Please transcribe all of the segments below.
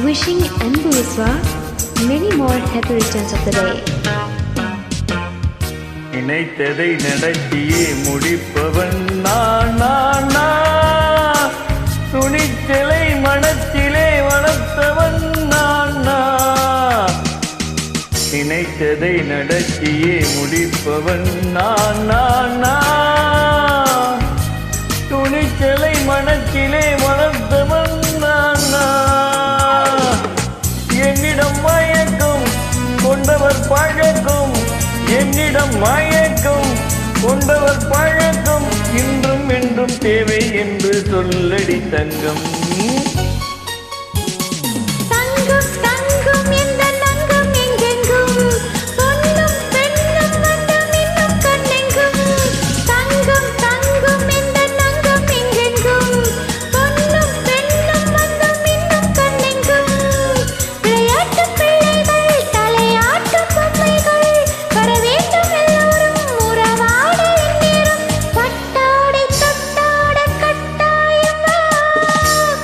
Wishing Anbu Viswa many more happy returns of the day. நினைத்ததை நடத்தியே முடிப்பவன் நான் துணிச்சலை மனத்திலே வளர்த்தவன் நான் நினைத்ததை நடத்தியே முடிப்பவன் நான் துணிச்சலை மனத்திலே வளர்த்தவன் நான் என்னிடம் மயக்கம் கொண்டவர் பழக்கம் என்னிடம் மயக்கம் கொண்டவர் பழக்கம் இன்றும் என்றும் தேவை என்று சொல்லடி தங்கம்.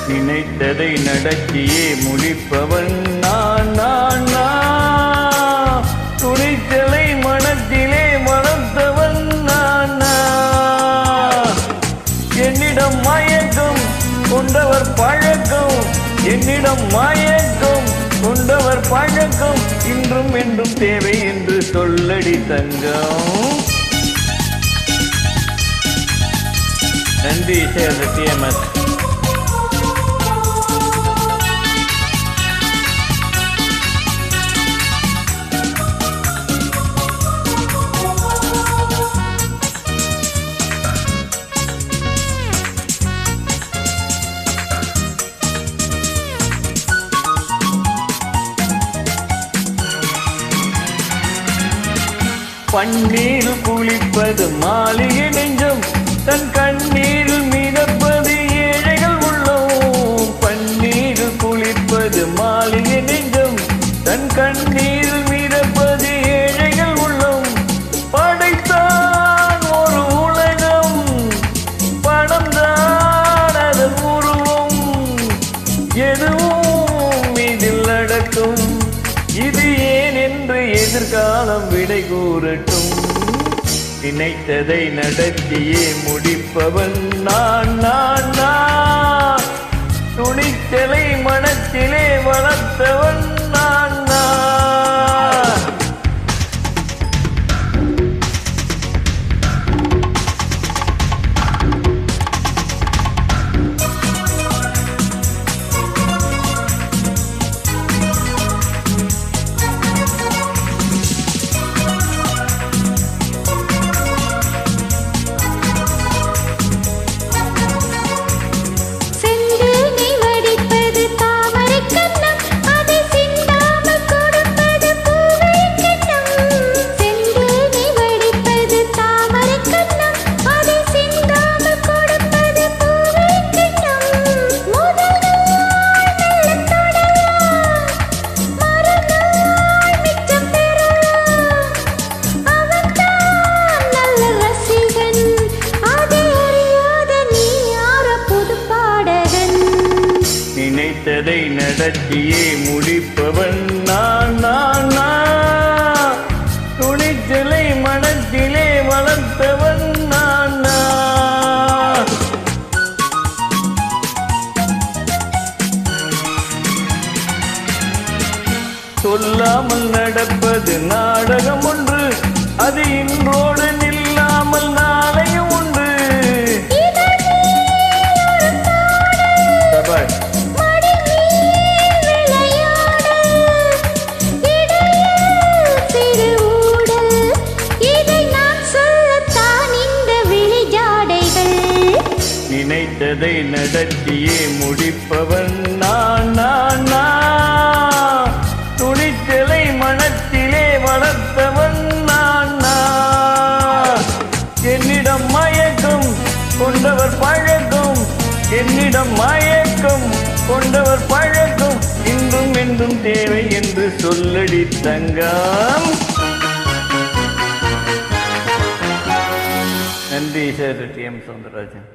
நினைத்ததை நடத்தியே முடிப்பவன் நான் துணிச்சலை மனத்திலே வளர்த்தவன் நான் என்னிடம் மயக்கம் கொண்டவர் பழக்கம் என்னிடம் மயக்கம் கொண்டவர் பழக்கம் இன்றும் என்றும் தேவை என்று சொல்லடி தங்கம். நன்றி சேர்ந்த டிஎம்எஸ். பன்னீர் குளிப்பது மாளிகை நெஞ்சம் தன் கண்ணீரில் மிதப்பது ஏழைகள் உள்ளோம். பன்னீர் குளிப்பது மாளிகை நெஞ்சம் தன் கண்ணீரில் மிதப்பது ஏழைகள் உள்ளோம். படைத்தான் ஒரு உலகம் படம் தான் அதன் உருவம் எதுவும் இதில் நடக்கும் இது ஏன் என்று எதிர்காலம் விடை கூறட்டும். நினைத்ததை நடத்தியே முடிப்பவன் நான் துணிச்சலை மனத்திலே வளர்த்தவன் நான் நினைத்ததை நடத்தியே முடிப்பவன் நான் துணிச்சலை மனத்திலே வளர்த்தவன் நான் சொல்லாமல் நடப்பது நாடகம் ஒன்று அது இன்றோடு நில்லாமல் நாளையும் உண்டு. நினைத்ததை நடத்தியே முடிப்பவன் நான் துணிச்சலை மனத்திலே வளர்த்தவன் நான் என்னிடம் மயக்கம் கொண்டவர் பழக்கம் என்னிடம் மயக்கம் கொண்டவர் பழக்கம் இன்றும் என்றும் தேவை என்று சொல்லடி தங்கம். நன்றி சார் டி.எம். சௌந்தரராஜன்.